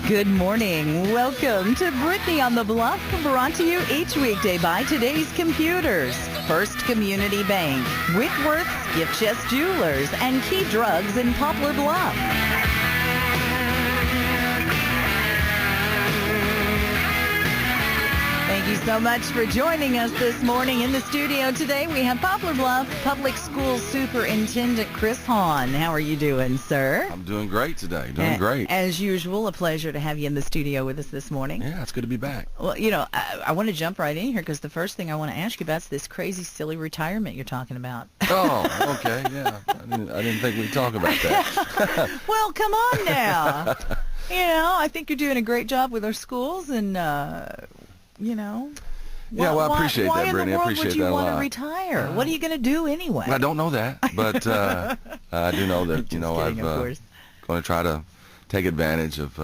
Good morning. Welcome to Brittney on the Bluff, brought to you each weekday by Today's Computers, First Community Bank, Whitworth's Gift Chest Jewelers, and Key Drugs in Poplar Bluff. Thank you so much for joining us this morning. In the studio today, we have Poplar Bluff Public Schools Superintendent Chris Hahn. How are you doing, sir? I'm doing great today. Doing great. As usual, a pleasure to have you in the studio with us this morning. Yeah, it's good to be back. Well, you know, I want to jump right in here because the first thing I want to ask you about is this crazy, silly retirement you're talking about. Oh, okay, yeah. I didn't think we'd talk about that. Well, come on now. You know, I think you're doing a great job with our schools and, you know. Yeah, well, I appreciate that, Brittney. I appreciate that a lot. Why in the world would you want to retire? What are you going to do anyway? I don't know that, but I do know that, you know, I'm going to try to take advantage of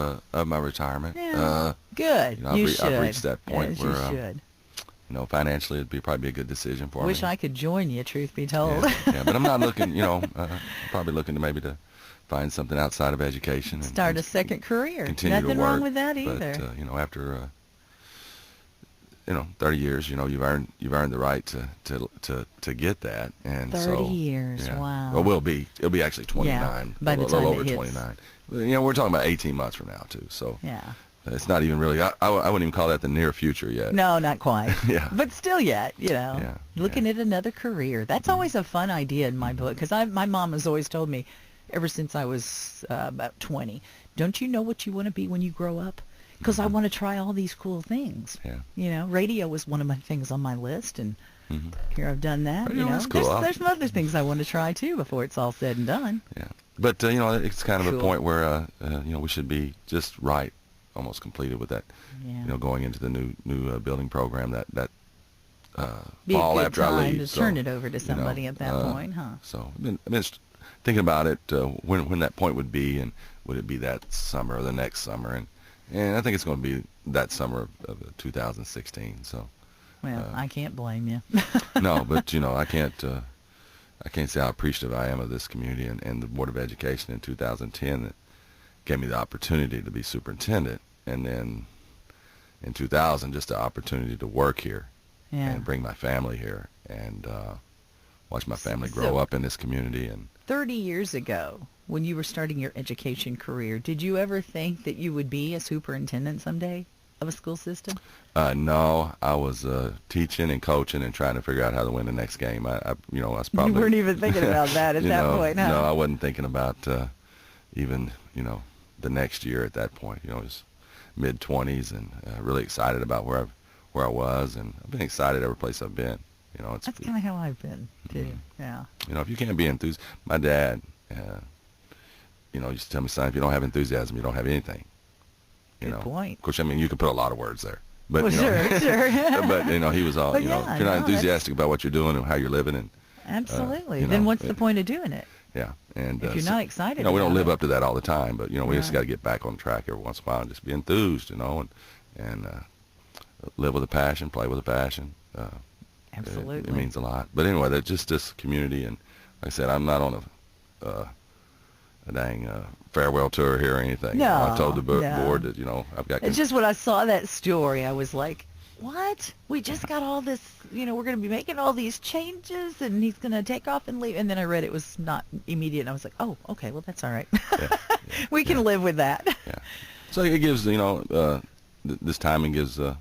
my retirement. Yeah, good. You know, I've reached that point where, you know, financially it'd probably be a good decision for me. Wish I could join you, truth be told. Yeah, but I'm not looking, you know, probably looking to maybe to find something outside of education. Start a second career. Continue Nothing to work, wrong with that either. But, you know, after... you know, 30 years, you know, you've earned the right to get that, and 30 years, yeah. wow. Well, it'll be actually 29, by the time a little over it hits. 29. You know, we're talking about 18 months from now too, so yeah, it's not even really. I wouldn't even call that the near future yet. No, not quite. Yeah, but still yet, you know, yeah. Looking at another career. That's always a fun idea in my book because my mom has always told me, ever since I was about 20, don't you know what you want to be when you grow up? Because I want to try all these cool things. Yeah. You know, radio was one of my things on my list, and here I've done that. Radio you know, is cool. There's some other things I want to try too before it's all said and done. Yeah, but you know, it's kind of Cool. a point where you know, we should be just right, almost completed with that. Yeah. You know, going into the new building program that Be fall a good after I time leave. to turn it over to somebody at that point, huh? So I've been thinking about it when that point would be, and would it be that summer or the next summer, and I think it's going to be that summer of 2016. So. Well, I can't blame you. No, but you know, I can't say how appreciative I am of this community and the Board of Education in 2010 that gave me the opportunity to be superintendent, and then in 2000 just the opportunity to work here and bring my family here and watch my family grow up in this community. And 30 years ago, when you were starting your education career, did you ever think that you would be a superintendent someday of a school system? No, I was teaching and coaching and trying to figure out how to win the next game. You know, I was probably... You weren't even thinking about that at that point, huh? No, I wasn't thinking about even, you know, the next year at that point. You know, it was mid-20s and really excited about where I was, and I've been excited every place I've been. You know, that's kind of how I've been too. Yeah. You know, if you can't be enthused, my dad, you know, used to tell me, son, if you don't have enthusiasm, you don't have anything. Good point. Of course, I mean, you could put a lot of words there, but well, you know, sure. but you know, he was all, but you know, yeah, if you're not enthusiastic about what you're doing and how you're living, and absolutely, you know, then what's the point of doing it? Yeah, and if you're not excited, you know, we don't live it. up to that all the time, but you know, we just got to get back on track every once in a while and just be enthused, you know, and live with a passion, play with a passion. Absolutely, it means a lot. But anyway, that's just this community, and like I said, I'm not on a dang farewell tour here or anything. No, you know, I told the board that, you know, I've got... It's just when I saw that story, I was like, what? We just got all this, you know, we're going to be making all these changes, and he's going to take off and leave. And then I read it was not immediate, and I was like, oh, okay, well, that's all right. We can live with that. Yeah. So it gives, you know, this timing gives the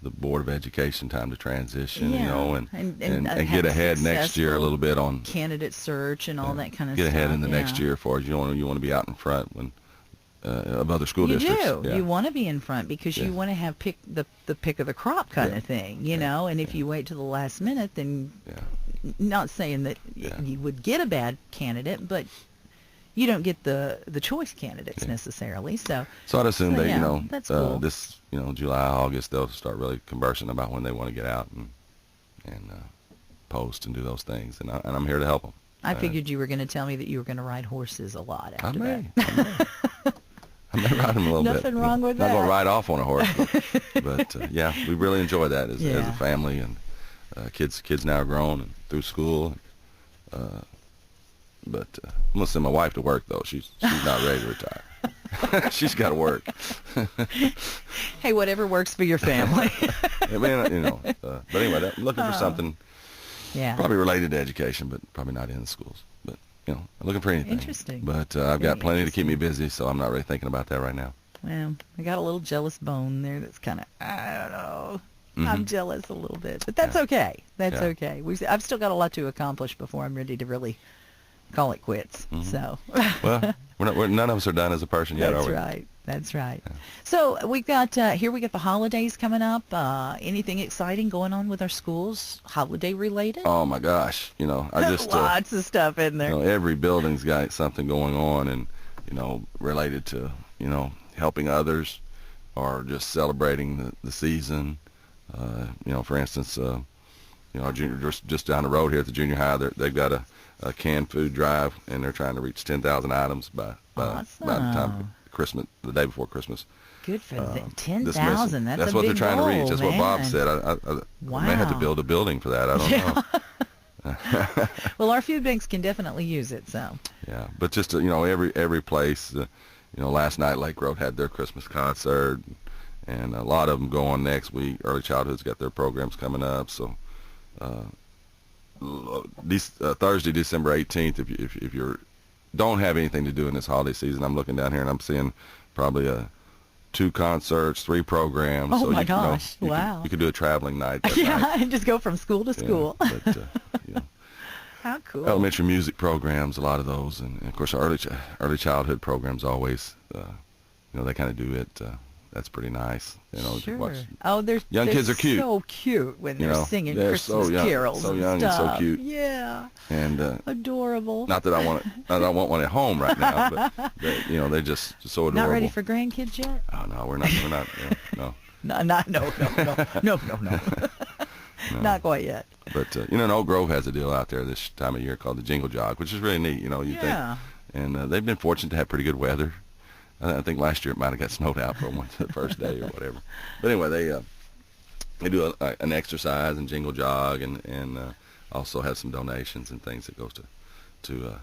Board of Education time to transition, you know, and get ahead next year a little bit on candidate search and all that kind of stuff. Get ahead in the next year for it. You want to be out in front when of other school districts. You do. Yeah. You want to be in front because you want to have the pick of the crop kind of thing, you know. And if you wait till the last minute, then not saying that you would get a bad candidate, but you don't get the choice candidates necessarily. So I'd assume that, you know, that's cool. this, you know, July, August, they'll start really conversing about when they want to get out and post and do those things, and I'm here to help them. I figured you were going to tell me that you were going to ride horses a lot after that. I may ride them a little bit. Nothing wrong with Not that. going to ride off on a horse, but yeah, we really enjoy that as a family, and kids now are grown and through school. But I'm going to send my wife to work, though. She's not ready to retire. She's got to work. Hey, whatever works for your family. I mean, you know, but anyway, I'm looking for something probably related to education, but probably not in the schools. But, you know, I'm looking for anything. Interesting. But I've got plenty to keep me busy, so I'm not really thinking about that right now. Well, I got a little jealous bone there that's kind of, I don't know. I'm jealous a little bit, but that's okay. That's okay. I've still got a lot to accomplish before I'm ready to really call it quits. So. Well, none of us are done as a person yet, are we? That's right. That's right. Yeah. So we got here. We got the holidays coming up. Anything exciting going on with our schools, holiday related? Oh my gosh! You know, I just lots of stuff in there. You know, every building's got something going on, and you know, related to helping others, or just celebrating the season. You know, for instance, our junior just down the road here at the junior high, they've got a canned food drive, and they're trying to reach 10,000 items by the time Christmas, the day before Christmas. Good for them. 10,000. That's what a they're big trying goal, to reach. That's man. what Bob said. I may have to build a building for that. I don't know. Well, our food banks can definitely use it. So. Yeah, but just every place. Last night Lake Road had their Christmas concert, and a lot of them go on next week. Early Childhood's got their programs coming up. So Thursday, December 18th, if you don't have anything to do in this holiday season, I'm looking down here and I'm seeing probably 2 concerts, 3 programs. Oh, so my gosh. Wow. You could do a traveling night that night. night. Just go from school to school. But, how cool. Elementary music programs, a lot of those. And of course, our early childhood programs always, they kind of do it. That's pretty nice. Sure. Young kids are cute. So cute when they're singing Christmas so young, carols so and young stuff. and so cute. Yeah. And adorable. Not that I want one at home right now, but they're just so adorable. Not ready for grandkids yet? Oh no, we're not. No. No. No. Not quite yet. But Oak Grove has a deal out there this time of year called the Jingle Jog, which is really neat. Think, and they've been fortunate to have pretty good weather. I think last year it might have got snowed out for the first day or whatever. But anyway, they do an exercise and jingle jog, and also have some donations and things that goes to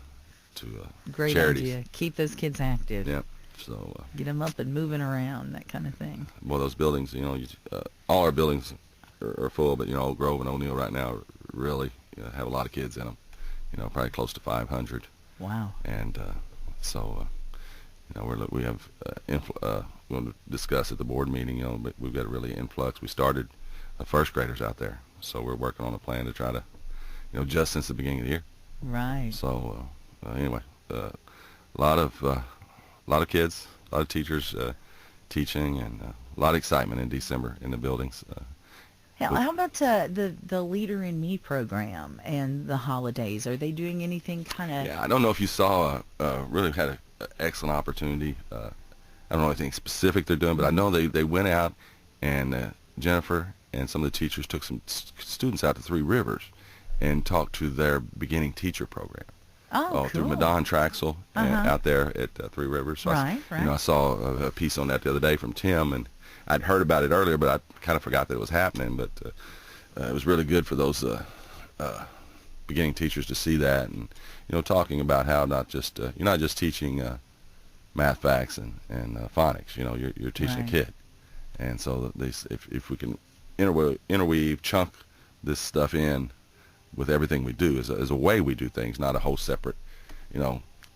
Great charities. Idea. Keep those kids active. Yeah. So get them up and moving around, that kind of thing. Well, those buildings, all our buildings are full, but Oak Grove and O'Neill right now really have a lot of kids in them. Probably close to 500. Wow. And so. We have we're going to discuss at the board meeting. But we've got a really influx. We started first graders out there, so we're working on a plan to try to, just since the beginning of the year. Right. So anyway, a lot of kids, a lot of teachers teaching, and a lot of excitement in December in the buildings. How about the Leader in Me program and the holidays? Are they doing anything kind of? Yeah, I don't know if you saw. Really had an excellent opportunity. I don't know anything specific they're doing, but I know they went out, and Jennifer and some of the teachers took some students out to Three Rivers and talked to their beginning teacher program. Oh, cool. Through Madon Traxel out there at Three Rivers. So right. I saw a piece on that the other day from Tim, and I'd heard about it earlier, but I kind of forgot that it was happening. But it was really good for those beginning teachers to see that, and talking about how not just you're not just teaching math facts and phonics. You're teaching a kid, and so if we can interweave, chunk this stuff in with everything we do as a way we do things, not a whole separate. I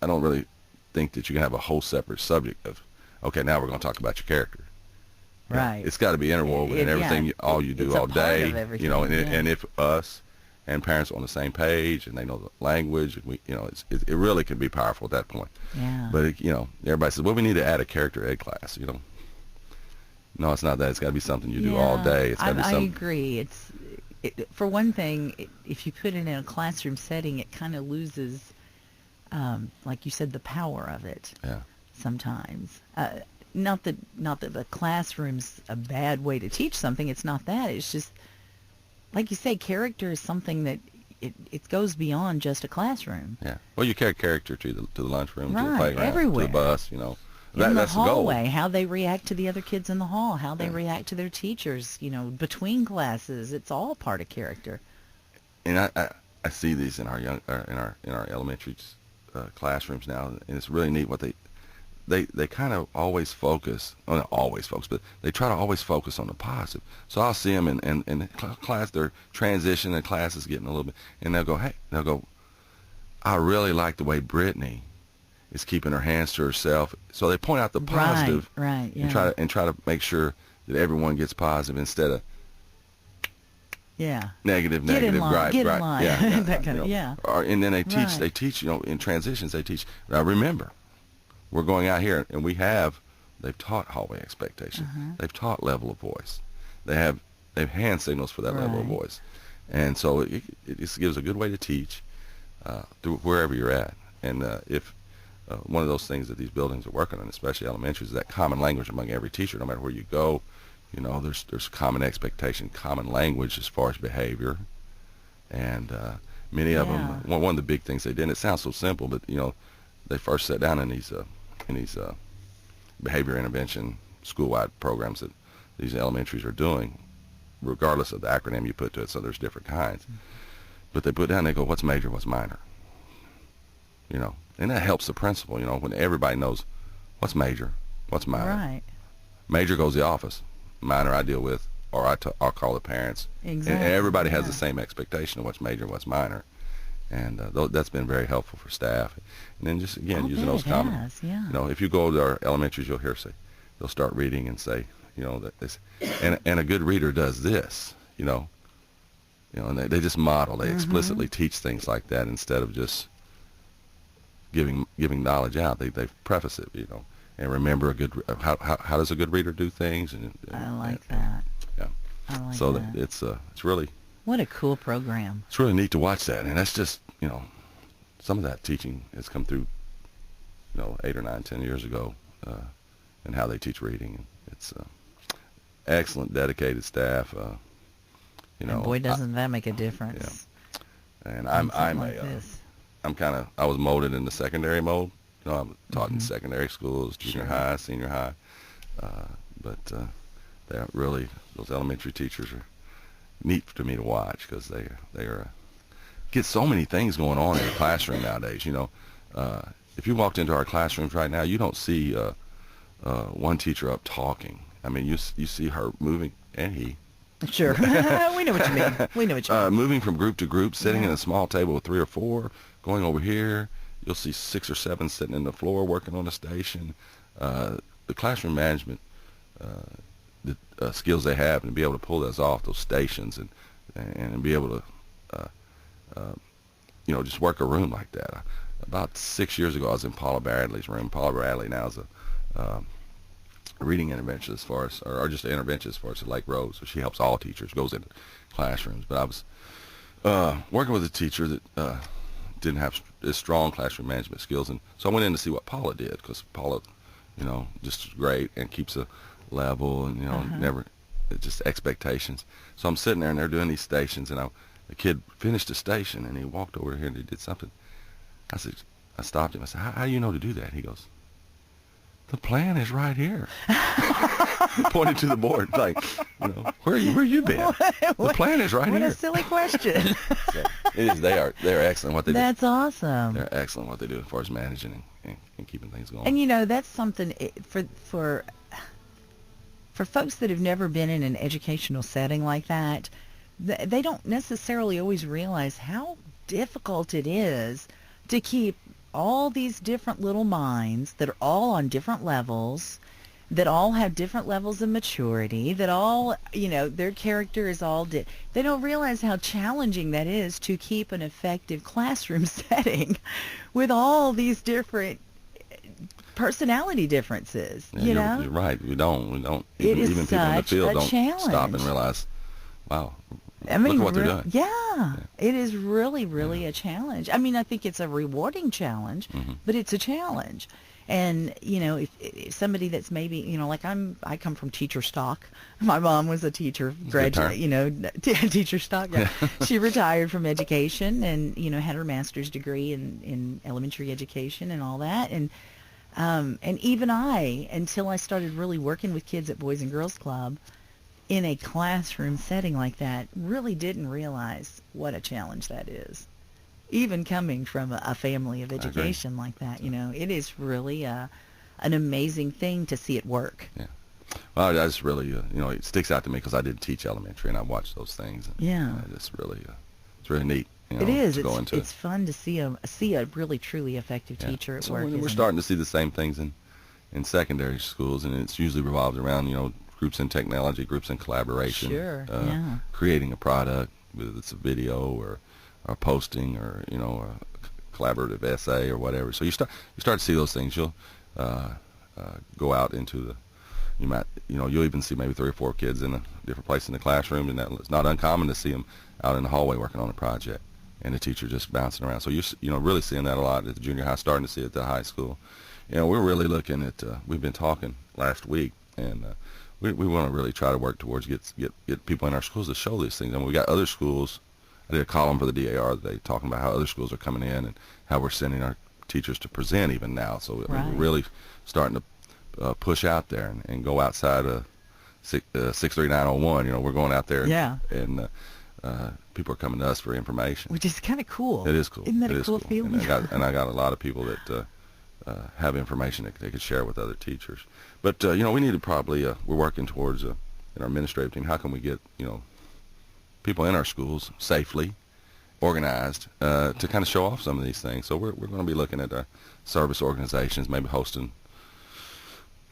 don't really think that you can have a whole separate subject of, okay, now we're going to talk about your character. Right. It's got to be interwoven in everything all you do all day. And if us and parents are on the same page and they know the language, it really can be powerful at that point. Yeah. But everybody says, well, we need to add a character ed class. No, it's not that. It's got to be something you do all day. It's got to be something. I agree. For one thing, if you put it in a classroom setting, it kind of loses, like you said, the power of it. Yeah. Sometimes. Not that the classroom's a bad way to teach something. It's not that. It's just, like you say, character is something that it goes beyond just a classroom. Yeah. Well, you carry character to the lunchroom, right, to the playground, everywhere. to the bus. In that's the hallway, the goal. how they react to the other kids in the hall, how they react to their teachers. Between classes, it's all part of character. And I see these in our elementary classrooms now, and it's really neat what they kind of always focus, well, not always focus, but they try to always focus on the positive. So I'll see them in class, their transition in class is getting a little bit, and they'll go, I really like the way Brittney is keeping her hands to herself. So they point out the positive, right, yeah. and try to make sure that everyone gets positive instead of negative, get in line, right, get right, in line. yeah, That kind of, and then they teach, in transitions they teach. Now remember, we're going out here, and they've taught hallway expectation, they've taught level of voice, they've hand signals for that level of voice, and so it just gives a good way to teach through wherever you're at. And if one of those things that these buildings are working on, especially elementary, is that common language among every teacher, no matter where you go. There's common expectation, common language as far as behavior, and many of them. One of the big things they did, and it sounds so simple, but they first sat down in these behavior intervention school-wide programs that these elementaries are doing, regardless of the acronym you put to it. So there's different kinds, but they put down, they go, what's major, what's minor, and that helps the principal. When everybody knows what's major, what's minor. Right. Major goes to the office. Minor I deal with, or I'll call the parents. Exactly. And everybody has the same expectation of what's major and what's minor, and that's been very helpful for staff. And then just again using those common. If you go to our elementaries, you'll hear they'll start reading and say, that this, and a good reader does this, and they just model. They explicitly teach things like that instead of just giving knowledge out. They preface it, And remember, how does a good reader do things? And I like that. Yeah. I like so that. It's really. What a cool program. It's really neat to watch that, and that's just some of that teaching has come through 8 or 9, 10 years ago, and how they teach reading. It's excellent, dedicated staff. And boy, doesn't that make a difference. Yeah. And I was molded in the secondary mode. I'm taught in secondary schools, junior high, senior high, but they're really, those elementary teachers are neat to me to watch because they get so many things going on in the classroom nowadays. If you walked into our classrooms right now, you don't see one teacher up talking. I mean, you see her moving, and he. Sure. We know what you mean. Moving from group to group, sitting in a small table with 3 or 4, going over here. You'll see 6 or 7 sitting in the floor working on the station. The classroom management, the skills they have, and be able to pull those off, those stations, and be able to, just work a room like that. About 6 years ago, I was in Paula Bradley's room. Paula Bradley now is a reading interventionist as far as, or just an interventionist as far as Lake Road. So she helps all teachers, goes into classrooms. But I was working with a teacher that didn't have as strong classroom management skills, and so I went in to see what Paula did, because Paula, just great and keeps a level, and never just expectations. So I'm sitting there, and they're doing these stations, and the kid finished a station, and he walked over here and he did something. I stopped him. I said, how do you know to do that? He goes, the plan is right here. Pointed to the board, like, where you been? The plan is right here. What a silly question. So they're excellent what they do. That's awesome. They're excellent what they do as far as managing and keeping things going. And that's something for folks that have never been in an educational setting like that. They don't necessarily always realize how difficult it is to keep all these different little minds that are all on different levels, that all have different levels of maturity, that all, their character is all they don't realize how challenging that is to keep an effective classroom setting with all these different personality differences, You're right. We don't. It is even people in the field don't challenge. Stop and realize, wow, I mean, look at what they're doing. Yeah, it is really, really a challenge. I mean, I think it's a rewarding challenge, but it's a challenge. And, if somebody that's maybe, like I come from teacher stock. My mom was a teacher, graduate, teacher stock. Yeah. She retired from education and, had her master's degree in elementary education and all that. And even I, until I started really working with kids at Boys and Girls Club, in a classroom setting like that, really didn't realize what a challenge that is. Even coming from a family of education like that, it is really a an amazing thing to see it work. Yeah. Well, I just really, it sticks out to me because I did teach elementary, and I watched those things. And, Yeah. It's really neat. It is. To go into. It's fun to see a really truly effective teacher at work. We're starting to see the same things in secondary schools, and it's usually revolved around groups in technology, groups in collaboration. Sure. Creating a product, whether it's a video or posting or a collaborative essay or whatever. So you start to see those things. You'll go out into you'll even see maybe 3 or 4 kids in a different place in the classroom, and it's not uncommon to see them out in the hallway working on a project, and the teacher just bouncing around. So you're really seeing that a lot at the junior high, starting to see it at the high school. We're really looking at. We've been talking last week, and we want to really try to work towards get people in our schools to show these things. I mean, we got other schools. I did a column for the DAR today talking about how other schools are coming in and how we're sending our teachers to present even now. So I mean, we're really starting to push out there and go outside of 63901. We're going out there. Yeah. And people are coming to us for information, which is kind of cool. It is cool. Isn't that a cool feeling? And I got a lot of people that have information that they could share with other teachers. But we need to probably we're working towards in our administrative team. How can we get people in our schools safely organized to kind of show off some of these things? So we're going to be looking at service organizations, maybe hosting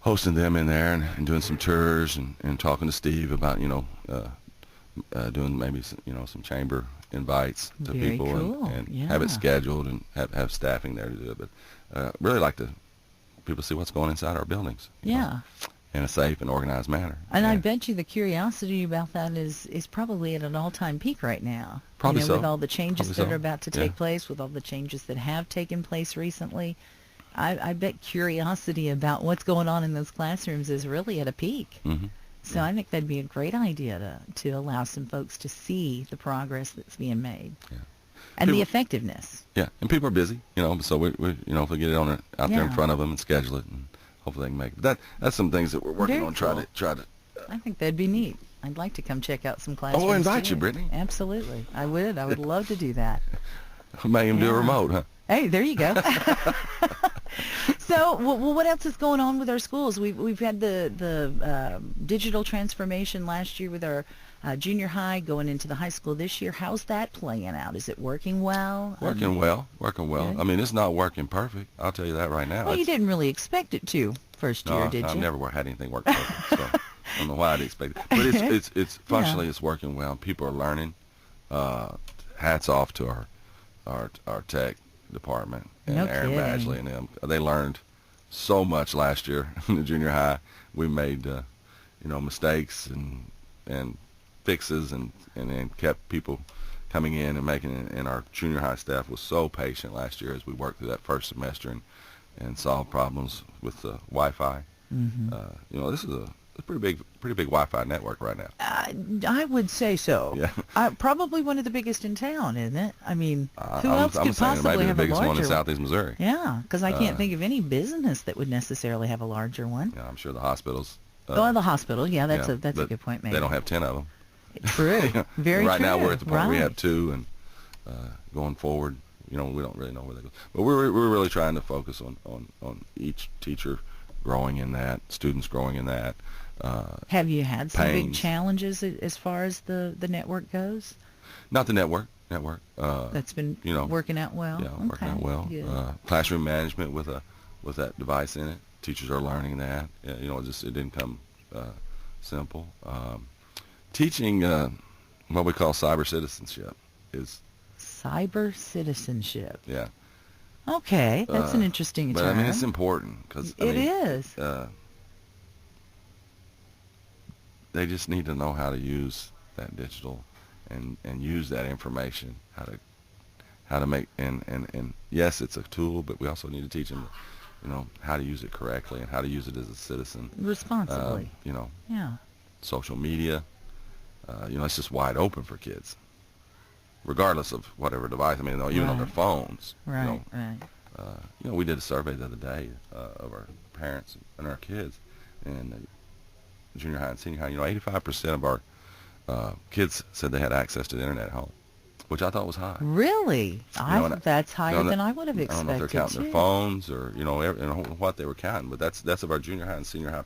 them in there and doing some tours and talking to Steve about doing maybe some chamber invites to Very people cool. and Yeah. have it scheduled and have staffing there to do it. But really like to people see what's going inside our buildings. Yeah. In a safe and organized manner. And I bet you the curiosity about that is probably at an all-time peak right now. Probably so. With all the changes Probably that so. are about to take place, with all the changes that have taken place recently, I bet curiosity about what's going on in those classrooms is really at a peak. Mm-hmm. So I think that'd be a great idea to allow some folks to see the progress that's being made. Yeah. And the effectiveness. Yeah, and people are busy, so we if we get it out there in front of them and schedule it, and hopefully they can make it. That's some things that we're working Very on. cool. Try to. I think that'd be neat. I'd like to come check out some classrooms. I'll invite too. you, Brittney. Absolutely, I would. I would love to do that. May even do a remote, huh? Hey, there you go. So, well, what else is going on with our schools? We've had the digital transformation last year with our junior high, going into the high school this year. How's that playing out? Is it working well? Working well. Good. I mean, it's not working perfect. I'll tell you that right now. Well, you didn't really expect it to first year, did you? I've never had anything work perfect, so I don't know why I'd expect it. But it's functionally it's working well. People are learning. Hats off to our tech department and No Aaron kidding. Badgley and them. They learned so much last year in the junior high. We made mistakes and fixes and then kept people coming in and making it. And our junior high staff was so patient last year as we worked through that first semester and solved problems with the Wi-Fi. Mm-hmm. This is a pretty big Wi-Fi network right now. I would say so. Yeah. Probably one of the biggest in town, isn't it? I mean, who I'm else could saying it might possibly be the have a biggest larger one in Southeast Missouri. Yeah, because I can't think of any business that would necessarily have a larger one. Yeah, I'm sure the hospitals. The hospital. Yeah, that's a good point. Maybe they don't have 10 of them. True. Very right true. now we're at the point where we Right. have 2, and going forward, we don't really know where they go. But we're really trying to focus on each teacher growing in that, students growing in that. Have you had some big pains. challenges as far as the network goes? Not the network. That's been working out well. Yeah, working out well. Good. Classroom management with that device in it. Teachers are learning that. It didn't come simple. Teaching what we call cyber citizenship is cyber citizenship. Yeah. Okay, that's an interesting but term. I mean, it's important because It is. They just need to know how to use that digital and use that information, how to make and yes, it's a tool, but we also need to teach them, how to use it correctly and how to use it as a citizen Responsibly. Yeah. Social media, it's just wide open for kids, regardless of whatever device. I mean, even on their phones. Right. We did a survey the other day of our parents and our kids, and junior high and senior high. 85% of our kids said they had access to the internet at home. which I thought was high. Really? That's higher than I would have I don't know if they're expected counting their too. phones or what they were counting, but that's of our junior high and senior high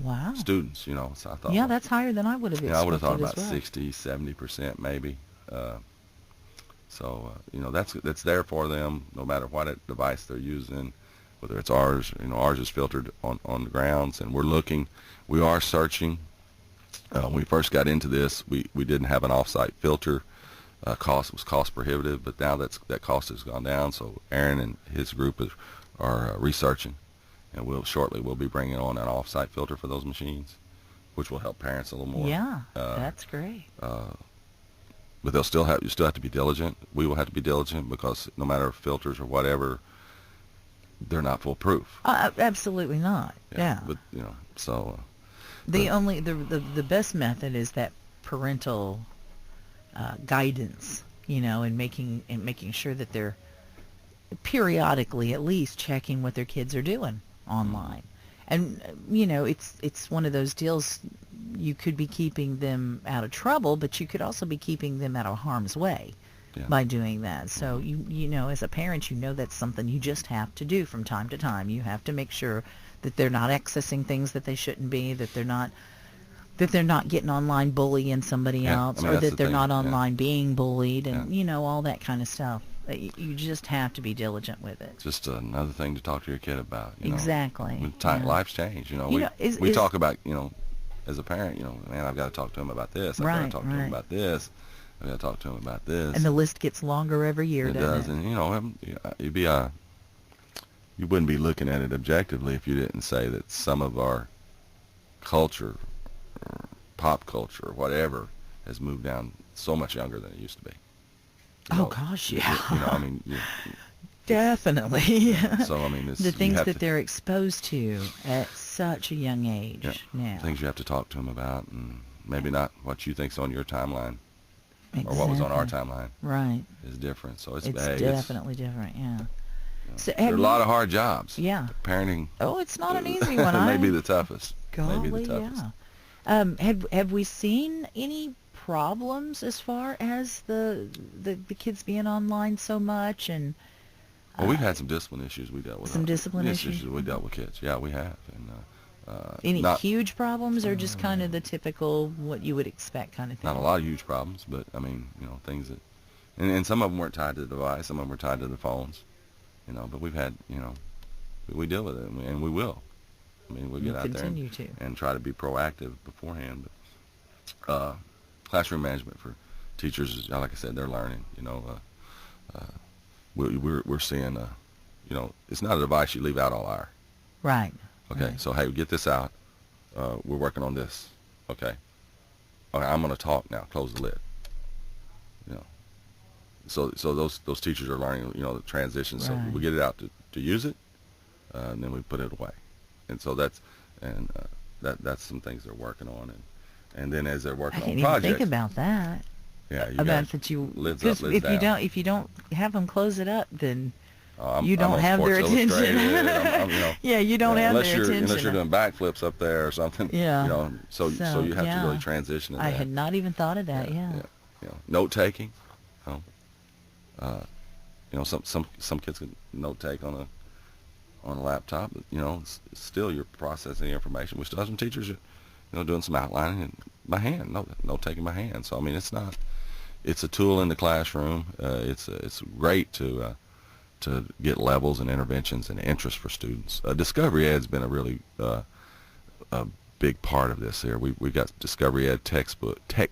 Wow. students. So I thought, Yeah, that's higher than I would have expected. I would have thought about as well. 60-70% maybe. That's there for them no matter what device they're using, whether it's ours. Ours is filtered on the grounds, and we are searching. When we first got into this, we didn't have an off-site filter. Cost was cost prohibitive, but now that cost has gone down. So Aaron and his group are researching, and we'll be bringing on an off-site filter for those machines, which will help parents a little more. Yeah, that's great. But you still have to be diligent. We will have to be diligent because no matter if filters or whatever, they're not foolproof. Absolutely not. Yeah. But so. The best method is that parental guidance, and making sure that they're periodically at least checking what their kids are doing online. And it's one of those deals. You could be keeping them out of trouble, but you could also be keeping them out of harm's way by doing that. So as a parent, that's something you just have to do from time to time. You have to make sure that they're not accessing things that they shouldn't be, that they're not getting online bullying somebody else, or that they're not online being bullied, and all that kind of stuff. You just have to be diligent with it. Just another thing to talk to your kid about. Exactly. Life's changed. We talk about, as a parent, man, I've got to talk to him about this. I've got to talk to him about this. I've got to talk to him about this. And the list gets longer every year, it does. And you wouldn't be looking at it objectively if you didn't say that some of our culture, or pop culture, or whatever, has moved down so much younger than it used to be. Gosh, yeah. Definitely. So the things that they're exposed to at such a young age now. Things you have to talk to them about, and maybe not what you think's on your timeline, or what was on our timeline. Right. Is different. So it's definitely different. Yeah. So there are a lot of hard jobs. Yeah. Parenting. Oh, it's not an easy one. It may be the toughest. Golly, maybe the toughest. Yeah. Have we seen any problems as far as the kids being online so much? And well, we've had some discipline issues we dealt with. Some discipline issues we dealt with kids. Yeah, we have. And any huge problems, or just kind of the typical what you would expect kind of thing? Not a lot of huge problems, but things that, and some of them weren't tied to the device. Some of them were tied to the phones. But we've had, we deal with it, and we will. We'll get out there and try to be proactive beforehand. But classroom management for teachers, like I said, they're learning. We're seeing, it's not a device you leave out all hour. Right. Okay. Right. So hey, get this out. We're working on this. Okay. Okay. I'm going to talk now. Close the lid. So those teachers are learning, the transition. So we get it out to use it, and then we put it away. And so that's some things they're working on, and then as they're working on projects. I didn't even think about that. Yeah, lids up, lids down. If you don't have them close it up, then you don't have their attention. You don't have their attention unless you're doing backflips up there or something. Yeah. So you have to really transition. I had not even thought of that. Yeah. Note taking. Some kids can note take on a laptop, but still you're processing the information. We still have some teachers, doing some outlining by hand, note taking by hand. So it's a tool in the classroom. It's great to get levels and interventions and interest for students. Discovery Ed's been a really a big part of this here. We've got Discovery Ed tech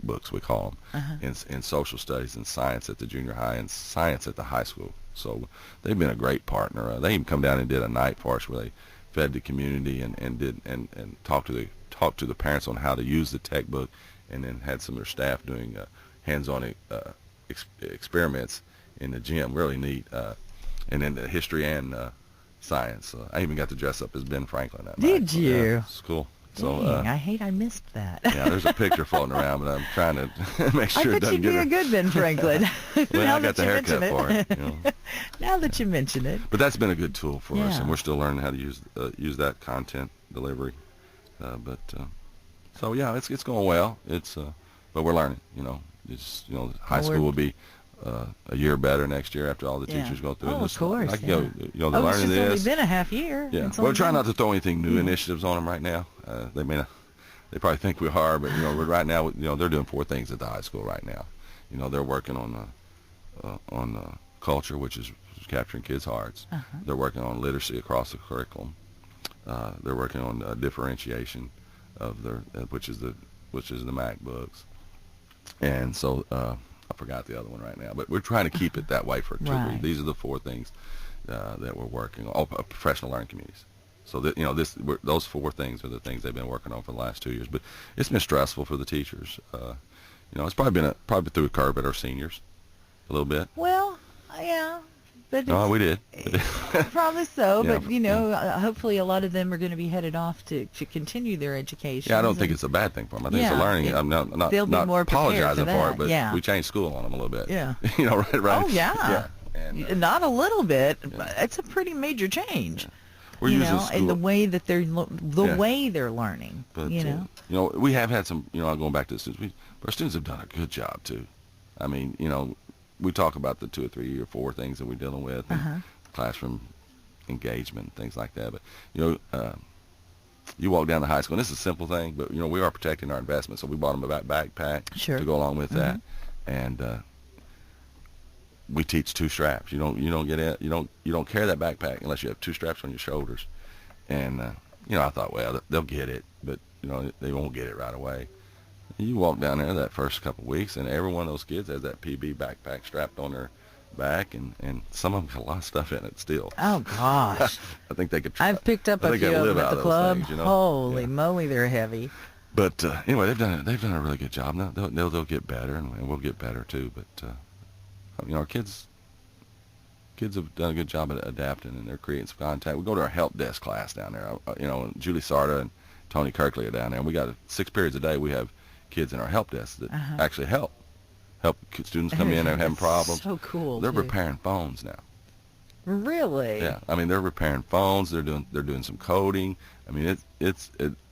books, we call them, in social studies and science at the junior high and science at the high school. So they've been a great partner. They even come down and did a night for us where they fed the community and talked to the parents on how to use the tech book, and then had some of their staff doing hands-on experiments in the gym. Really neat. And then the history and science. I even got to dress up as Ben Franklin that night. Did you? Yeah, it's cool. So, dang, I missed that. Yeah, there's a picture floating around, but I'm trying to make sure it doesn't get... I bet you'd be a good Ben Franklin. Well, I got the haircut for it. Now that you mention it. But that's been a good tool for us, and we're still learning how to use that content delivery. So yeah, it's going well. It's but we're learning. High school will be a year better next year after all the teachers go through. Oh, of course. They're learning It's this. only been a half year. Yeah, we're trying not to throw anything new initiatives on them right now. They may not, they probably think we are, but right now, they're doing 4 things at the high school right now. They're working on culture, which is capturing kids' hearts. They're working on literacy across the curriculum. They're working on differentiation of their, which is the MacBooks. And so I forgot the other one right now, but we're trying to keep it that way for 2 weeks. These are the 4 things that we're working on. Professional learning communities. So that those 4 things are the things they've been working on for the last 2 years. But it's been stressful for the teachers. It's probably been through a curve at our seniors, a little bit. Well, yeah. But no, we did. Probably so, but hopefully a lot of them are going to be headed off to continue their education. Yeah, I don't think it's a bad thing for them. I think it's a learning. I'm not they'll be more apologizing for it, but we changed school on them a little bit. Yeah. Right. Oh yeah. And, not a little bit. It's a pretty major change. We're using school, and the way that way they're learning. But we have had some. Going back to the students, our students have done a good job too. I mean, we talk about the 2 or 3 or 4 things that we're dealing with, and classroom engagement, things like that. But you walk down to high school, and this is a simple thing, but we are protecting our investment, so we bought them a backpack to go along with that, and we teach 2 straps. You don't carry that backpack unless you have 2 straps on your shoulders, and I thought, well, they'll get it, but they won't get it right away. You walk down there that first couple of weeks, and every one of those kids has that PB backpack strapped on their back, and some of them got a lot of stuff in it still. Oh gosh! I think they could. I've picked up a few of them at the club. Things, Holy moly, they're heavy. But anyway, they've done a really good job. Now they'll get better, and we'll get better too. But our kids have done a good job at adapting, and they're creating some contact. We go to our help desk class down there. Julie Sarda and Tony Kirkley are down there, and we got 6 periods a day. We have kids in our help desk that actually help students come in and having problems. So cool. They're repairing phones now. Really? Yeah. I mean, they're repairing phones. They're doing some coding. I mean, it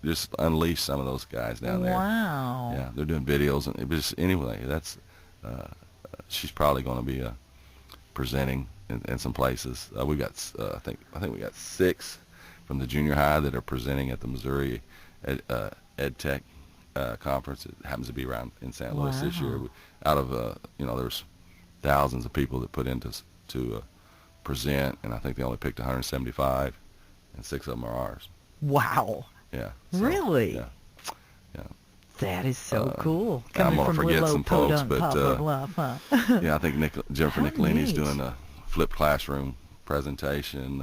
just unleashed some of those guys down there. Wow. Yeah. They're doing videos, and it was anyway. That's she's probably going to be presenting in some places. We got I think we got 6 from the junior high that are presenting at the Missouri Ed Tech conference. It happens to be around in St. Louis this year. Out of there's thousands of people that put in to present, and I think they only picked 175, and 6 of them are ours. Wow. Yeah. Really? Yeah. That is so cool. I'm going to forget some folks, but Poplar Bluff, huh? yeah, I think Jennifer Nicolini's doing a flipped classroom presentation.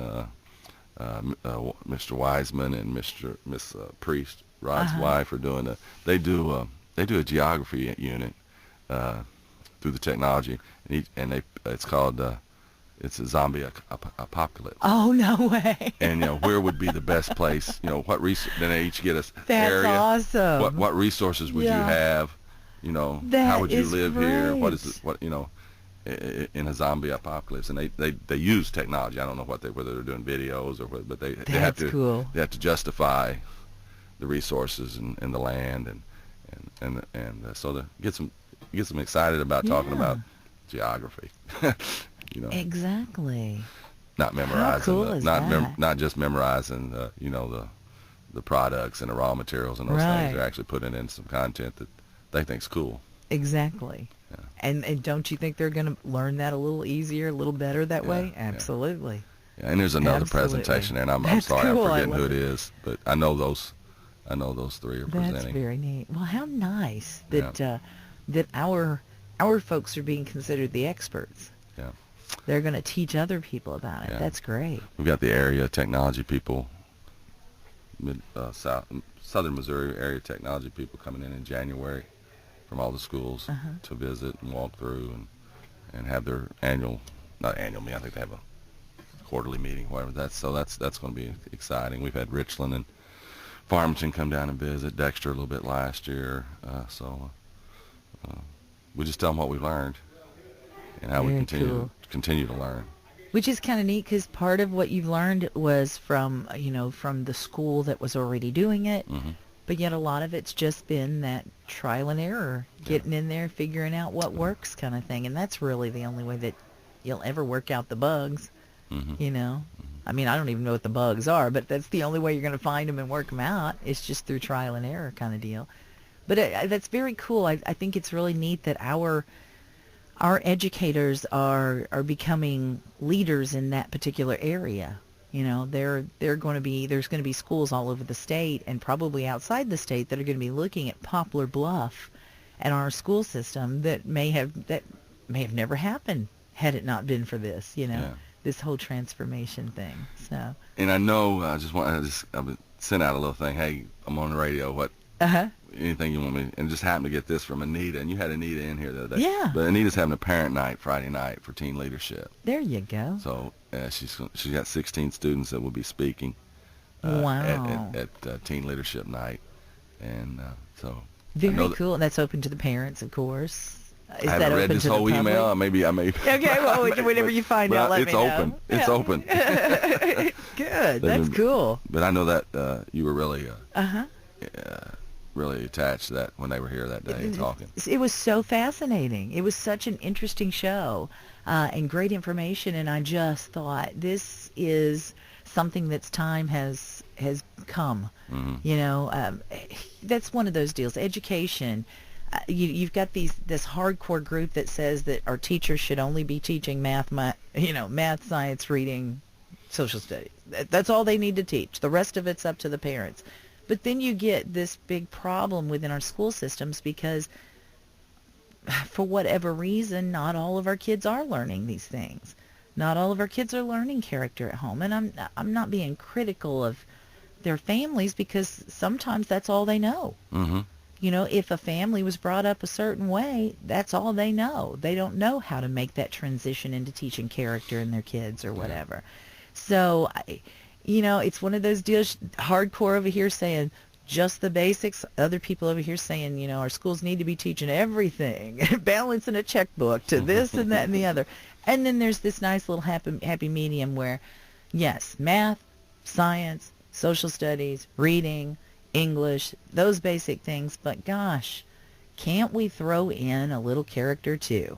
Mr. Wiseman and Miss Priest, Rod's wife, are doing they do a geography unit through the technology, and it's called it's a zombie apocalypse. Oh, no way. And where would be the best place? What then they each get a area. That's awesome. What resources would you have? How would you live here? What is it? In a zombie apocalypse, and they use technology. I don't know whether they're doing videos or what, but they have to cool. They have to justify the resources and the land and so to get them excited about talking about geography. Exactly. Not memorizing. How cool is that? Not just memorizing the products and the raw materials and those things. They're actually putting in some content that they think's cool. Exactly. Yeah. And don't you think they're going to learn that a little easier, a little better that way? Absolutely. Yeah, and there's another presentation there, and I'm sorry I'm forgetting who it is, but I know those 3 are presenting. That's very neat. Well, how nice that that our folks are being considered the experts. Yeah. They're going to teach other people about it. Yeah. That's great. We've got the area technology people, Southern Missouri area technology people coming in January from all the schools to visit and walk through and have their not annual meeting. I think they have a quarterly meeting, whatever. That's going to be exciting. We've had Richland and Farmington come down and visit, Dexter a little bit last year. So we just tell them what we've learned and how we continue to learn. Which is kind of neat because part of what you've learned was from the school that was already doing it, But yet a lot of it's just been that trial and error, getting in there, figuring out what works kind of thing. And that's really the only way that you'll ever work out the bugs, you know. I mean, I don't even know what the bugs are, but that's the only way you're going to find them and work them out. It's just through trial and error kind of deal. But that's very cool. I think it's really neat that our educators are becoming leaders in that particular area. You know, they're going to be, there's going to be schools all over the state and probably outside the state that are going to be looking at Poplar Bluff and our school system that may have never happened had it not been for this, you know, this whole transformation thing. So. And I know, I sent out a little thing. Hey, I'm on the radio. What? Anything you want me? And just happened to get this from Anita, and you had Anita in here the other day. Yeah. But Anita's having a parent night Friday night for teen leadership. There you go. So she's got 16 students that will be speaking. Wow. At teen leadership night, and so. Very cool. And that's open to the parents, of course. I haven't read this whole email. Maybe I may. Okay, well, whenever you find out, let me know. It's open. Good. That's cool. But I know that you were really really attached to that when they were here that day talking. It was so fascinating. It was such an interesting show and great information. And I just thought this is something that's time has come. You know, that's one of those deals. Education. You've got this hardcore group that says that our teachers should only be teaching math, science, reading, social studies. That's all they need to teach. The rest of it's up to the parents. But then you get this big problem within our school systems because for whatever reason, not all of our kids are learning these things. Not all of our kids are learning character at home. And I'm not being critical of their families because sometimes that's all they know. You know, if a family was brought up a certain way, that's all they know. They don't know how to make that transition into teaching character in their kids or whatever. So, you know, it's one of those deals, hardcore over here saying just the basics, other people over here saying, you know, our schools need to be teaching everything, balancing a checkbook to this and that and the other. And then there's this nice little happy medium where, yes, math, science, social studies, reading, English, those basic things, but gosh, can't we throw in a little character too?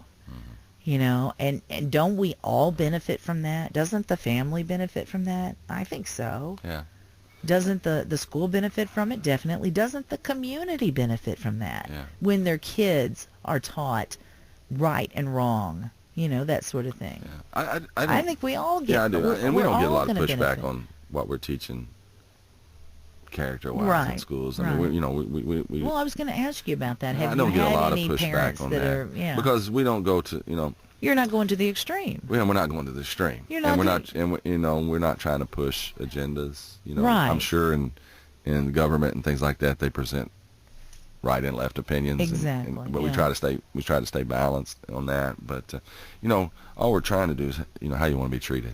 You know, and don't we all benefit from that? Doesn't the family benefit from that? I think so. Yeah. Doesn't the school benefit from it? Definitely. Doesn't the community benefit from that? Yeah. When their kids are taught right and wrong, you know, that sort of thing. Yeah. I think we all get. Yeah, I do. And we don't get a lot of pushback benefit on what we're teaching character-wise in schools. I mean, we well, I was going to ask you about that. Have I don't you get had a lot of any pushback parents on that that. are, because we don't go to, you know. You're not going to the extreme. We're not going to the extreme. You're not. We're not trying to push agendas. You know, right. I'm sure in government and things like that, they present right and left opinions. Exactly. But we try to stay balanced on that. But you know, all we're trying to do is, you know, how you want to be treated,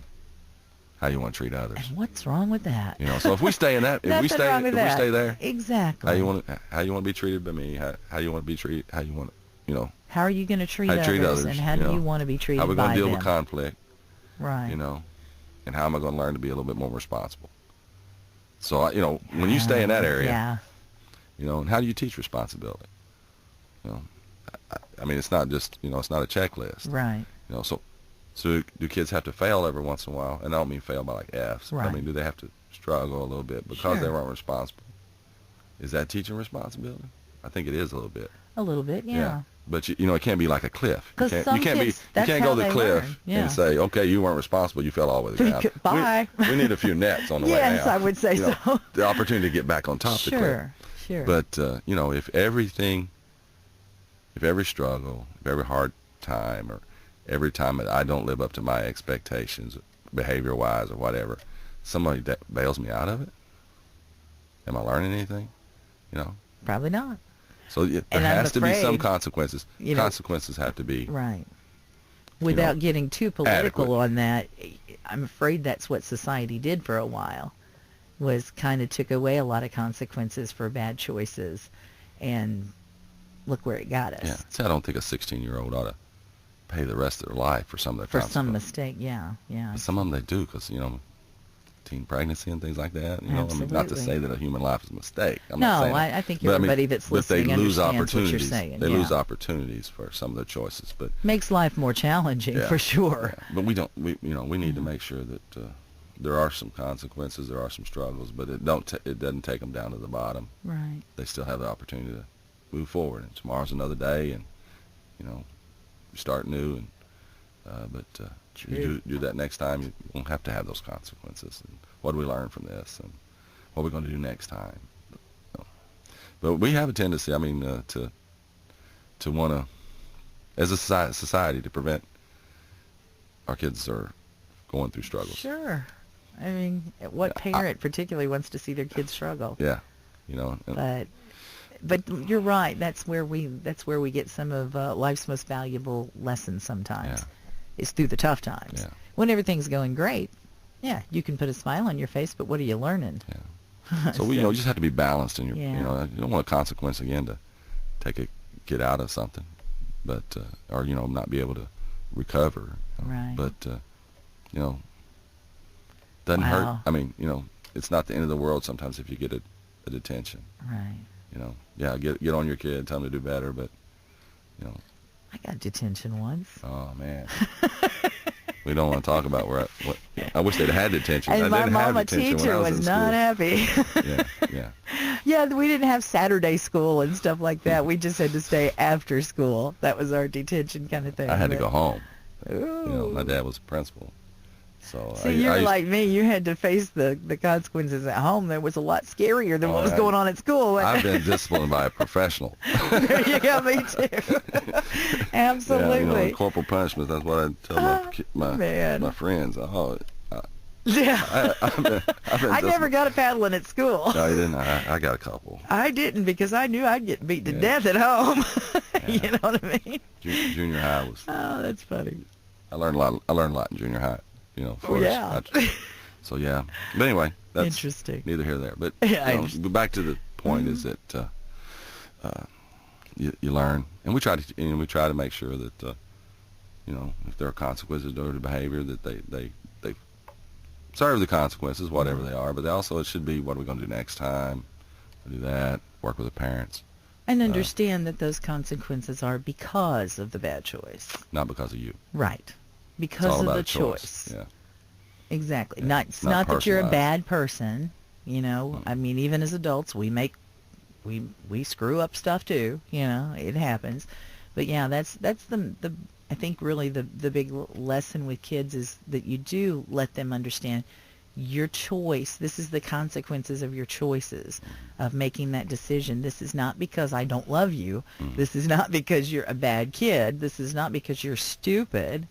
how you want to treat others. And what's wrong with that? You know, so if we stay in that, if we stay there, exactly. How you want to be treated by me, how you want to be treated, how you want to, you know. How are you going to treat others, and how do you want to be treated by them? How are we going to deal with conflict? Right. You know, and how am I going to learn to be a little bit more responsible? So, you know, when you stay in that area, you know, and how do you teach responsibility? You know, I mean, it's not just, you know, it's not a checklist. Right. You know, so do kids have to fail every once in a while? And I don't mean fail by like F's. Right. I mean, do they have to struggle a little bit because they weren't responsible? Is that teaching responsibility? I think it is a little bit. A little bit, yeah. But you know, it can't be like a cliff. You can't go to the cliff and say, okay, you weren't responsible, you fell all the way down. Bye. We need a few nets on the way down. Yes, I would say so. The opportunity to get back on top of the cliff. Sure. But you know, if every struggle, if every hard time, or every time that I don't live up to my expectations, behavior-wise or whatever, somebody that bails me out of it, am I learning anything? You know? Probably not. So there has to be some consequences. Consequences have to be right. Without getting too political on that, I'm afraid that's what society did for a while, was kind of took away a lot of consequences for bad choices, and look where it got us. Yeah. See, I don't think a 16-year-old ought to pay the rest of their life for some of their consequences. For some mistake, yeah. But some of them they do, because, you know, teen pregnancy and things like that. You know, I Absolutely. mean, not to say that a human life is a mistake. I'm No, not saying that. I think But, everybody that's listening but they lose understands what you're opportunities. saying. They yeah. lose opportunities for some of their choices. But Makes life more challenging, yeah, for sure. yeah. But we need to make sure that there are some consequences, there are some struggles, but it doesn't take them down to the bottom. Right. They still have the opportunity to move forward. And tomorrow's another day, and you start new. And but you do that next time, you won't have to have those consequences. And what do we learn from this? And what are we going to do next time? But we have a tendency, I mean, to want to, as a society, to prevent our kids are going through struggles. Sure. I mean, what parent particularly wants to see their kids struggle? Yeah, But you're right. That's where we get some of life's most valuable lessons. Sometimes, is through the tough times. Yeah. When everything's going great, yeah, you can put a smile on your face. But what are you learning? Yeah. So we, you just have to be balanced in your, Yeah. you don't want a consequence again to take a kid out of something, but or not be able to recover. Right. But doesn't hurt. I mean, it's not the end of the world sometimes if you get a detention. Right. Get on your kid, tell them to do better, but I got detention once. Oh man. We don't want to talk about what I wish they'd had detention. And I my didn't mama have detention teacher when I was was in not happy. Yeah. Yeah, we didn't have Saturday school and stuff like that. We just had to stay after school. That was our detention kind of thing. I had to go home. Ooh. My dad was a principal. So See, you're like me. You had to face the consequences at home. That was a lot scarier than what was going on at school. I've been disciplined by a professional. There you go, me too. Absolutely. Yeah, corporal punishment. That's what I tell my friends. Yeah. I never got a paddling at school. No, you didn't. I got a couple. I didn't because I knew I'd get beat to death at home. You know what I mean? Junior high was. Oh, that's funny. I learned a lot in junior high. Yeah. So yeah. But anyway, that's interesting. Neither here nor there. But Yeah, back to the point is that you learn, and we try to make sure that if there are consequences to the behavior, that they serve the consequences, whatever they are. But also it should be, what are we going to do next time? We'll do that. Work with the parents. And understand that those consequences are because of the bad choice. Not because of you. Right. Because of the choice. Yeah. Exactly. Yeah. It's not that you're a personalized. bad person. I mean, even as adults, we screw up stuff too. It happens. But yeah, that's the I think really the big lesson with kids is that you do let them understand your choice. This is the consequences of your choices, of making that decision. This is not because I don't love you. This is not because you're a bad kid. This is not because you're stupid.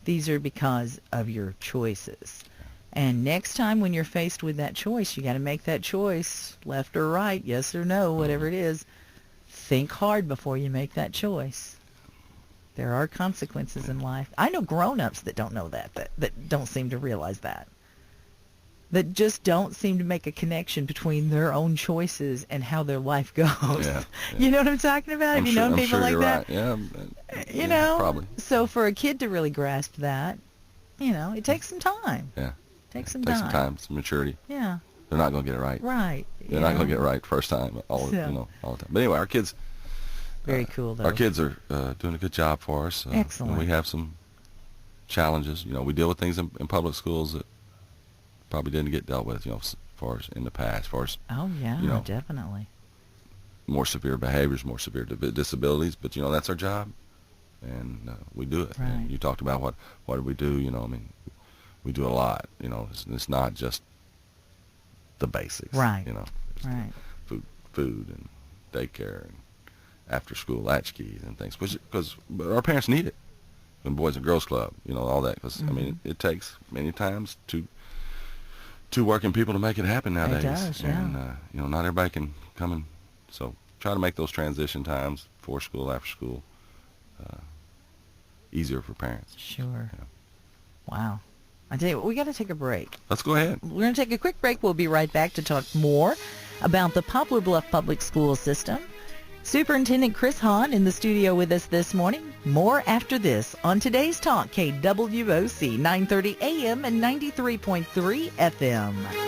These are because of your choices. And next time when you're faced with that choice, you got to make that choice, left or right, yes or no, whatever it is. Think hard before you make that choice. There are consequences in life. I know grown-ups that don't know that don't seem to realize that just don't seem to make a connection between their own choices and how their life goes. Yeah. You know what I'm talking about? Have you known people like that? Right. Yeah. Probably. So for a kid to really grasp that, it takes some time. Yeah. Takes some Takes time. some time, some maturity. Yeah. They're not going to get it right. Right. They're not going to get it right first time, all the time. But anyway, our kids. Very cool, though. Our kids are doing a good job for us. Excellent. And we have some challenges. We deal with things in public schools that probably didn't get dealt with, as far as in the past, as far as oh yeah, definitely. More severe behaviors, more severe disabilities. But that's our job, and we do it. Right. And you talked about what do we do? I mean, we do a lot. It's not just the basics. Right. Right. Food and daycare and after school latchkeys and things, because our parents need it. And Boys and Girls Club, all that. Because I mean, it takes many times two working people to make it happen nowadays. It does, yeah. And not everybody can come in. So try to make those transition times, before school, after school, easier for parents. Sure. Yeah. Wow. I tell you what, we got to take a break. Let's go ahead. We're going to take a quick break. We'll be right back to talk more about the Poplar Bluff Public School System Superintendent Chris Hahn in the studio with us this morning. More after this on today's Talk, KWOC 930 AM and 93.3 FM.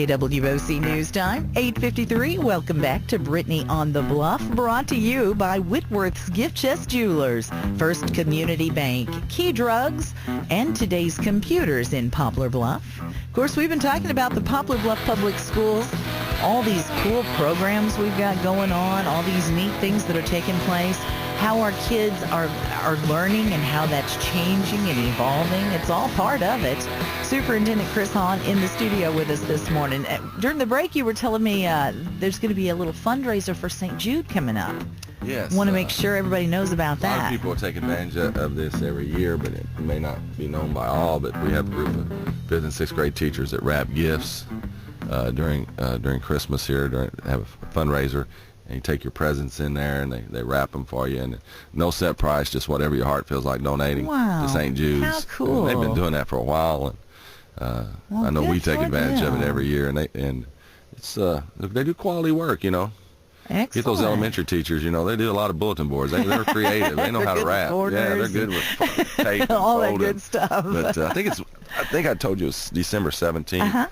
KWOC News Time, 8:53. Welcome back to Brittney on the Bluff, brought to you by Whitworth's Gift Chest Jewelers, First Community Bank, Key Drugs, and today's computers in Poplar Bluff. Of course, we've been talking about the Poplar Bluff Public Schools, all these cool programs we've got going on, all these neat things that are taking place, how our kids are learning and how that's changing and evolving. It's all part of it. Superintendent Chris Hahn in the studio with us this morning. During the break, you were telling me there's going to be a little fundraiser for St. Jude coming up. Yes. Want to make sure everybody knows about that. A lot of people take advantage of this every year, but it may not be known by all. But we have a group of 5th and 6th grade teachers that wrap gifts during Christmas here. Have a fundraiser. And you take your presents in there, and they wrap them for you, and no set price, just whatever your heart feels like donating to St. Jude's. How cool! And they've been doing that for a while, and I know we take advantage of it every year, and it's they do quality work, you know. Excellent. Get those elementary teachers, you know, they do a lot of bulletin boards. They're creative. They know how to wrap. Yeah, they're good with tape and all folding. that good stuff. But I think I told you it's December 17th,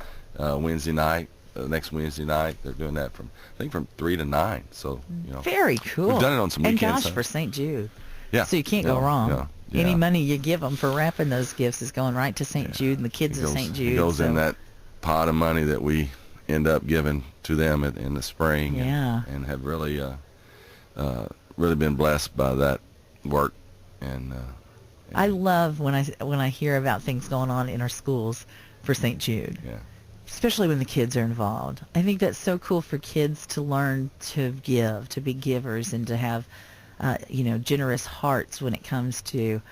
Wednesday night. Next Wednesday night, they're doing that from 3 to 9. So, you know, very cool. We've done it on some weekends. And gosh, for St. Jude. Yeah. So you can't go wrong. Yeah. Any money you give them for wrapping those gifts is going right to St. Jude and the kids at St. Jude. It goes in that pot of money that we end up giving to them in the spring. Yeah. And have really been blessed by that work. And I love when I hear about things going on in our schools for St. Jude. Yeah. Especially when the kids are involved. I think that's so cool for kids to learn to give, to be givers, and to have, generous hearts when it comes to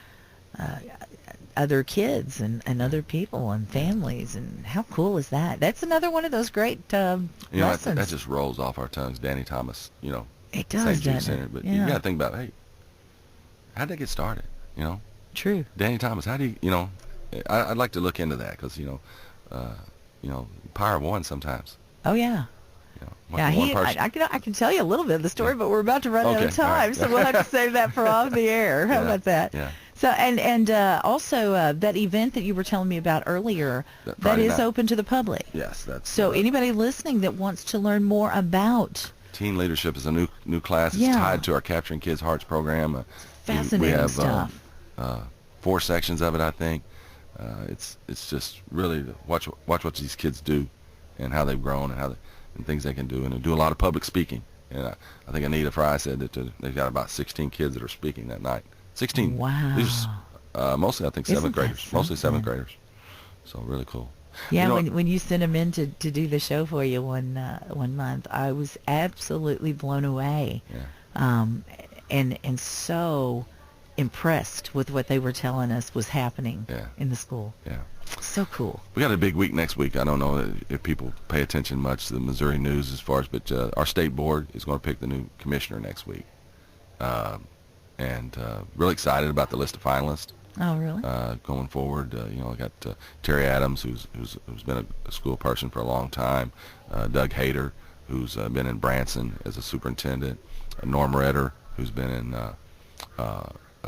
other kids and other people and families. And how cool is that? That's another one of those great lessons. That just rolls off our tongues. Danny Thomas, you know, it does, St. Jude doesn't Center. it? But yeah. you got to think about, hey, how'd that get started? You know, true. Danny Thomas, how do you know? I'd like to look into that because power of one sometimes. Oh yeah. I can tell you a little bit of the story, but we're about to run out of time, so we'll have to save that for off the air. How about that? Yeah. So and also that event that you were telling me about earlier, that is open to the public. Yes, that's. So anybody listening that wants to learn more about teen leadership is a new class. It's tied to our Capturing Kids' Hearts program. Fascinating we have, stuff. 4 sections of it, I think. It's just really to watch what these kids do, and how they've grown, and things they can do, and they do a lot of public speaking. And I think Anita Fry said that they've got about 16 kids that are speaking that night. 16. Wow. These, mostly I think 7th graders. Mostly 7th graders. So really cool. Yeah, when you sent them in to do the show for you one month, I was absolutely blown away. Yeah. And so impressed with what they were telling us was happening in the school. Yeah. So cool. We got a big week next week. I don't know if people pay attention much to the Missouri news but our state board is going to pick the new commissioner next week. And really excited about the list of finalists. Oh, really? Going forward, I got Terry Adams, who's been a school person for a long time. Doug Hayter, who's been in Branson as a superintendent. Norm Redder, who's been in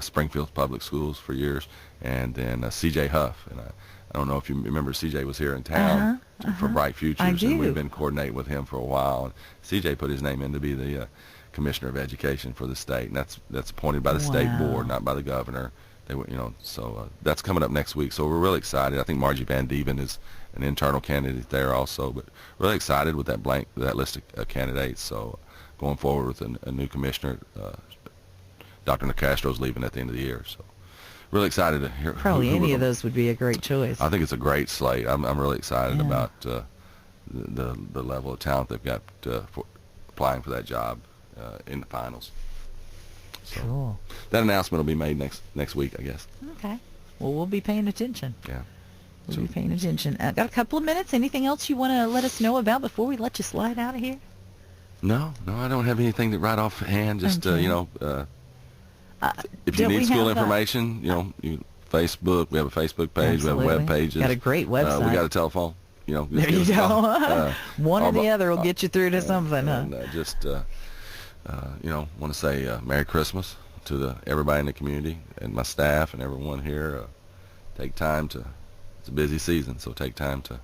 Springfield Public Schools for years, and then C.J. Huff. And I don't know if you remember, C.J. was here in town for Bright Futures, I do. and we've been coordinating with him for a while. And C.J. put his name in to be the Commissioner of Education for the state, and that's appointed by the state board, not by the governor. They were, so that's coming up next week. So we're really excited. I think Margie Van Dieven is an internal candidate there also, but really excited with that list of candidates. So going forward with a new commissioner. Dr. Nicastro's leaving at the end of the year, so really excited to hear. Probably any of those would be a great choice. I think it's a great slate. I'm really excited about the level of talent they've got for applying for that job in the finals. So cool. That announcement will be made next week, I guess. Okay. Well, we'll be paying attention. Yeah. We'll be paying attention. Got a couple of minutes. Anything else you want to let us know about before we let you slide out of here? No, I don't have anything to right off hand. Just if you Don't need we school have, information, Facebook. We have a Facebook page. Absolutely. We have web pages. Got a great website. We got a telephone. Just there give you us a call. go. One or the other will get you through to something. And want to say Merry Christmas to everybody in the community and my staff and everyone here. Take time it's a busy season, so take time to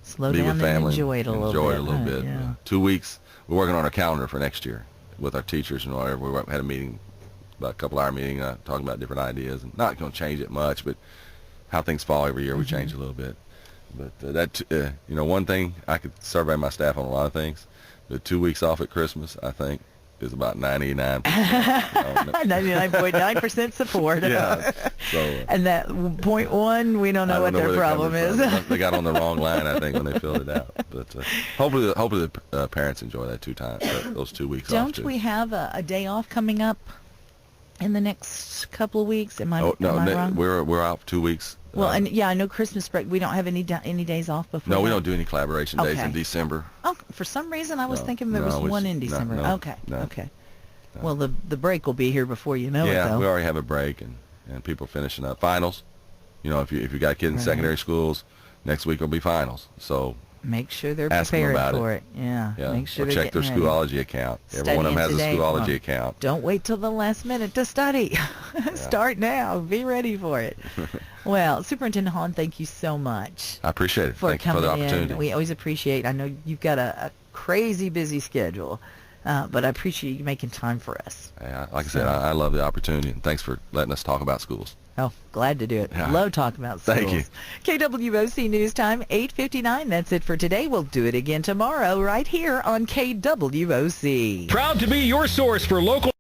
slow be down with family, and enjoy it a little bit. Yeah. 2 weeks. We're working on our calendar for next year with our teachers and whatever. We had a meeting, about a couple-hour meeting, talking about different ideas, and not going to change it much, but how things fall every year, we change a little bit. But one thing, I could survey my staff on a lot of things. The 2 weeks off at Christmas, I think, is about 99%. 99.9% support. Yeah. So, and that 0.1, we don't know what their problem is. They got on the wrong line, I think, when they filled it out. But hopefully the parents enjoy that those 2 weeks off. Don't we have a day off coming up in the next couple of weeks? Am I wrong? We're out 2 weeks. Well, and I know Christmas break. We don't have any days off before. No, we don't do any collaboration days in December. Oh, for some reason I was thinking there was one in December. Okay. No. Well, the break will be here before you know it, though. Yeah, we already have a break, and people finishing up finals. If you got kids in secondary schools, next week will be finals. So make sure they're prepared for it. Yeah. Make sure they check their Schoology account. Every one of them has a Schoology account. Don't wait till the last minute to study. Start now. Be ready for it. Well, Superintendent Hahn, thank you so much. I appreciate it. Thank you for the opportunity. We always appreciate. I know you've got a crazy busy schedule, but I appreciate you making time for us. Yeah, like I said, I love the opportunity, and thanks for letting us talk about schools. Oh, glad to do it. Yeah. Love talking about schools. Thank you. KWOC News Time, 8:59. That's it for today. We'll do it again tomorrow right here on KWOC. Proud to be your source for local